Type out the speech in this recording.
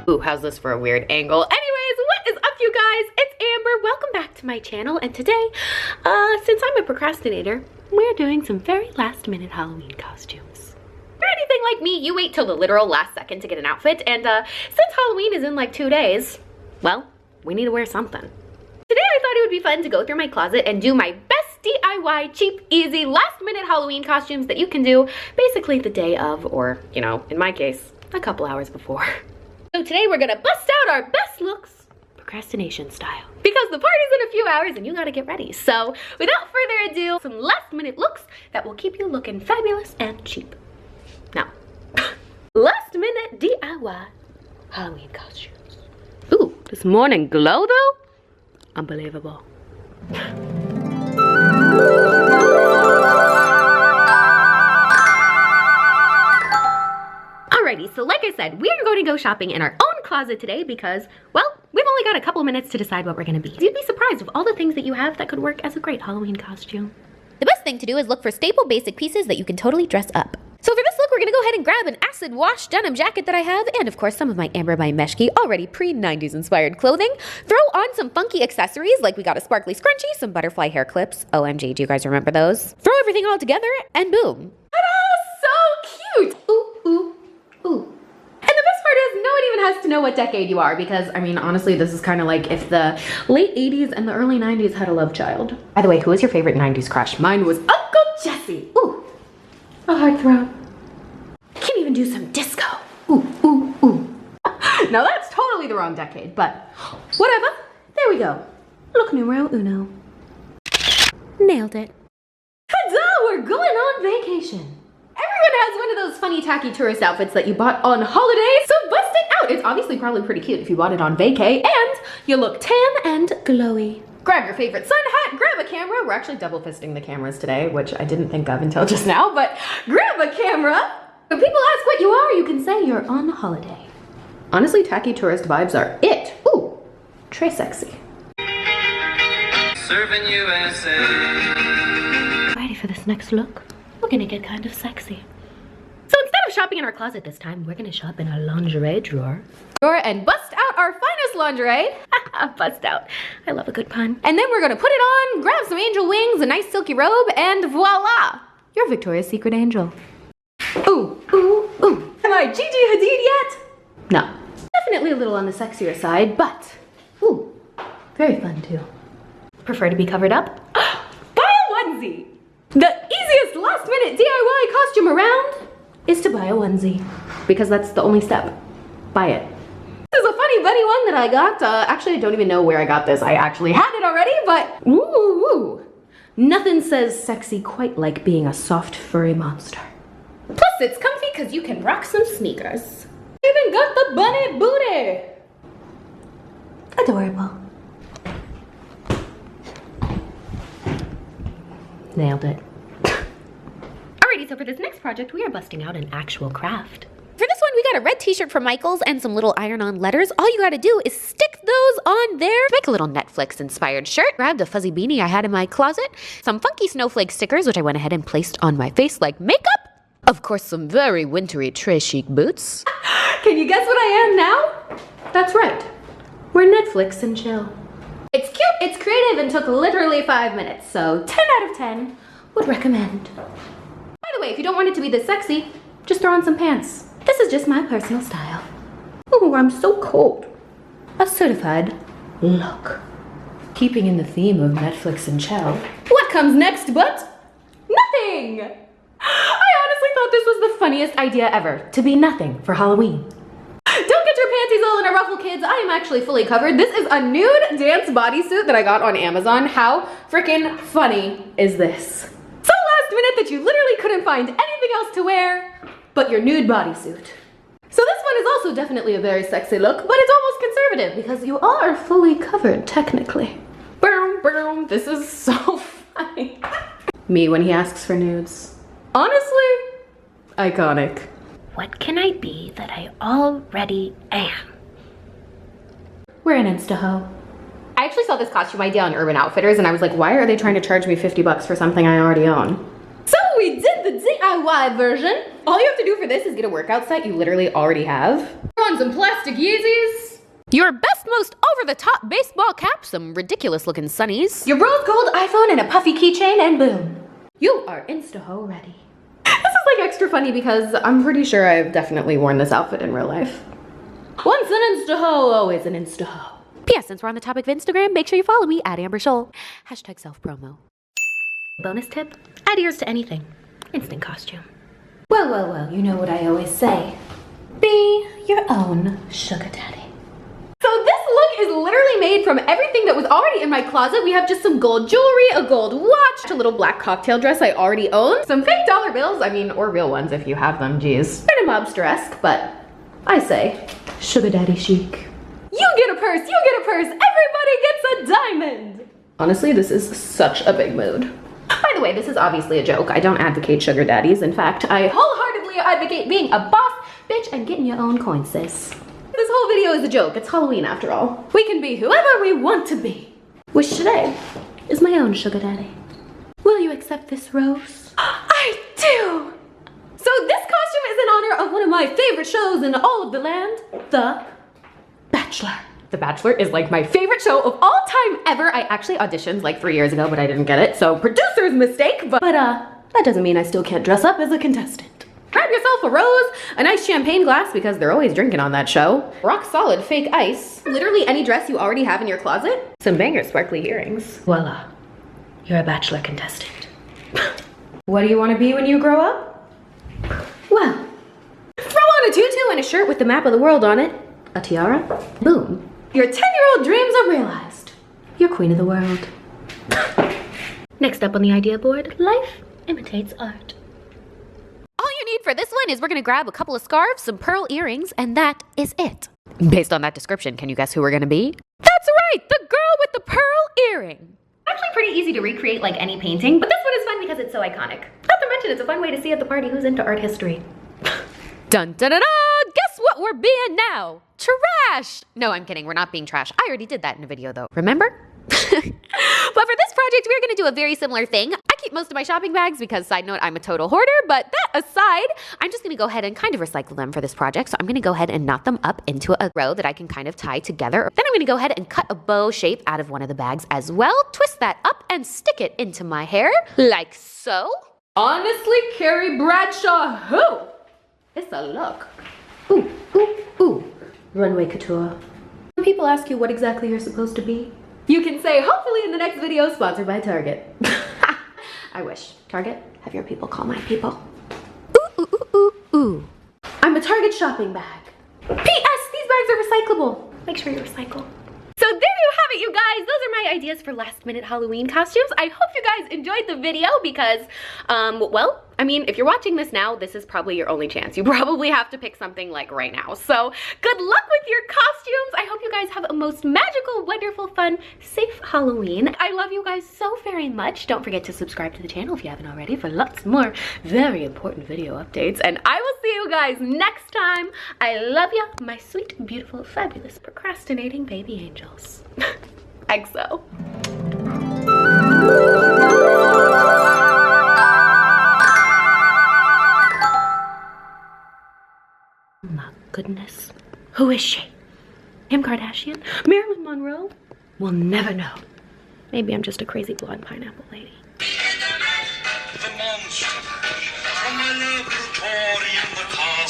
Ooh, how's this for a weird angle? Anyways, what is up, you guys? It's Amber. Welcome back to my channel. And today, since I'm a procrastinator, we're doing some very last-minute Halloween costumes. If you're anything like me, you wait till the literal last second to get an outfit. And since Halloween is in like 2 days, well, we need to wear something. Today, I thought it would be fun to go through my closet and do my best DIY, cheap, easy, last-minute Halloween costumes that you can do basically the day of, or, you know, in my case, a couple hours before. So today we're gonna bust out our best looks, procrastination style. Because the party's in a few hours and you gotta get ready. So without further ado, some last-minute looks that will keep you looking fabulous and cheap. Now, last-minute DIY Halloween costumes. Ooh, this morning glow though? Unbelievable. Alrighty, so like I said, we are going to go shopping in our own closet today because, well, we've only got a couple minutes to decide what we're gonna be. You'd be surprised with all the things that you have that could work as a great Halloween costume. The best thing to do is look for staple basic pieces that you can totally dress up. So for this look, we're gonna go ahead and grab an acid wash denim jacket that I have, and of course some of my Amber by Meshki already pre-90s inspired clothing. Throw on some funky accessories, like we got a sparkly scrunchie, some butterfly hair clips. OMG, do you guys remember those? Throw everything all together, and boom. Ta-da! So cute! Ooh, ooh, ooh. And the best part is no one even has to know what decade you are because, I mean, honestly, this is kind of like if the late 80s and the early 90s had a love child. By the way, who was your favorite 90s crush? Mine was Uncle Jesse. Ooh, a heartthrob. Can even do some disco. Ooh, ooh, ooh. Now that's totally the wrong decade, but whatever. There we go. Look numero uno. Nailed it. Ta-da! We're going on vacation. Everyone has one of those funny tacky tourist outfits that you bought on holiday, so bust it out. It's obviously probably pretty cute if you bought it on vacay, and you look tan and glowy. Grab your favorite sun hat, grab a camera. We're actually double fisting the cameras today, which I didn't think of until just now, but grab a camera. When people ask what you are, you can say you're on holiday. Honestly, tacky tourist vibes are it. Ooh, très sexy. Serving USA. Ready for this next look? We're gonna get kind of sexy. So instead of shopping in our closet this time, we're gonna shop in our lingerie drawer. And bust out our finest lingerie. Bust out. I love a good pun. And then we're gonna put it on, grab some angel wings, a nice silky robe, and voila! You're Victoria's Secret angel. Ooh, ooh, ooh. Am I Gigi Hadid yet? No. Definitely a little on the sexier side, but ooh, very fun too. Prefer to be covered up? Buy a onesie! The easiest last-minute DIY costume around is to buy a onesie, because that's the only step. Buy it. This is a funny bunny one that I got. Actually, I don't even know where I got this. I actually had it already, but ooh, ooh. Nothing says sexy quite like being a soft, furry monster. Plus, it's comfy because you can rock some sneakers. Even got the bunny booty. Adorable. Nailed it. Alrighty, so for this next project, we are busting out an actual craft. For this one, we got a red t-shirt from Michaels and some little iron-on letters. All you gotta do is stick those on there. Make a little Netflix-inspired shirt. Grabbed a fuzzy beanie I had in my closet. Some funky snowflake stickers, which I went ahead and placed on my face like makeup. Of course, some very wintry très chic boots. Can you guess what I am now? That's right. We're Netflix and chill. It's cute, it's creative, and took literally 5 minutes, so 10 out of 10 would recommend. By the way, if you don't want it to be this sexy, just throw on some pants. This is just my personal style. Ooh, I'm so cold. A certified look. Keeping in the theme of Netflix and chill, what comes next but nothing? I honestly thought this was the funniest idea ever, to be nothing for Halloween. Don't get your panties all in a ruffle, kids. I am actually fully covered. This is a nude dance bodysuit that I got on Amazon. How freaking funny is this? So last minute that you literally couldn't find anything else to wear but your nude bodysuit. So this one is also definitely a very sexy look, but it's almost conservative because you are fully covered technically. Boom, boom. This is so funny. Me when he asks for nudes. Honestly, iconic. What can I be that I already am? We're an Insta-ho. I actually saw this costume idea on Urban Outfitters and I was like, why are they trying to charge me 50 bucks for something I already own? So we did the DIY version. All you have to do for this is get a workout set you literally already have. Throw on some plastic Yeezys. Your best, most over-the-top baseball cap, some ridiculous-looking sunnies. Your rose gold iPhone and a puffy keychain, and boom. You are Insta-ho ready. This is like extra funny because I'm pretty sure I've definitely worn this outfit in real life. Once an Insta-ho, always an Insta-ho. P.S. Since we're on the topic of Instagram, make sure you follow me at AmberScholl. Hashtag self-promo. Bonus tip, add ears to anything. Instant costume. Well, well, well, you know what I always say. Be your own sugar daddy. So this look is literally made from everything that was already in my closet. We have just some gold jewelry, a gold watch, a little black cocktail dress I already own, some fake dollar bills, I mean, or real ones if you have them, geez. Kind of mobster-esque, but I say, sugar daddy chic. You get a purse, everybody gets a diamond. Honestly, this is such a big mood. By the way, this is obviously a joke. I don't advocate sugar daddies. In fact, I wholeheartedly advocate being a boss bitch and getting your own coin, sis. This whole video is a joke. It's Halloween after all. We can be whoever we want to be. Which today is my own sugar daddy. Will you accept this rose? I do! So this costume is in honor of one of my favorite shows in all of the land, The Bachelor. The Bachelor is like my favorite show of all time ever. I actually auditioned like 3 years ago, but I didn't get it. So producer's mistake, but that doesn't mean I still can't dress up as a contestant. Grab yourself a rose, a nice champagne glass because they're always drinking on that show. Rock solid fake ice. Literally any dress you already have in your closet. Some banger sparkly earrings. Voila, you're a Bachelor contestant. What do you want to be when you grow up? Well, throw on a tutu and a shirt with the map of the world on it. A tiara. Boom. Your 10-year-old dreams are realized. You're queen of the world. Next up on the idea board, life imitates art. All you need for this one is we're gonna grab a couple of scarves, some pearl earrings, and that is it. Based on that description, can you guess who we're gonna be? That's right, the girl with the pearl earring. Actually pretty easy to recreate like any painting, but this one is fun because it's so iconic. Not to mention it's a fun way to see at the party who's into art history. Dun dun dun dun! Guess what we're being now? Trash! No, I'm kidding, we're not being trash. I already did that in a video though, remember? But for this project, we're gonna do a very similar thing. I keep most of my shopping bags because, side note, I'm a total hoarder, but that aside, I'm just gonna go ahead and kind of recycle them for this project. So I'm gonna go ahead and knot them up into a row that I can kind of tie together. Then I'm gonna go ahead and cut a bow shape out of one of the bags as well, twist that up and stick it into my hair, like so. Honestly, Carrie Bradshaw, who? It's a look. Ooh, ooh, ooh. Runway couture. When people ask you what exactly you're supposed to be, you can say, hopefully in the next video, sponsored by Target. I wish. Target, have your people call my people. Ooh, ooh, ooh, ooh, ooh. I'm a Target shopping bag. P.S. These bags are recyclable. Make sure you recycle. So there you have it, you guys. Those are my ideas for last minute Halloween costumes. I hope you guys enjoyed the video because, well, I mean, if you're watching this now, this is probably your only chance. You probably have to pick something like right now. So good luck with your costumes. I hope you guys have a most magical, wonderful, fun, safe Halloween. I love you guys so very much. Don't forget to subscribe to the channel if you haven't already for lots more very important video updates. And I will see you guys next time. I love you, my sweet, beautiful, fabulous, procrastinating baby angels. XO. My goodness. Who is she? Kim Kardashian? Marilyn Monroe? We'll never know. Maybe I'm just a crazy blonde pineapple lady. The monster.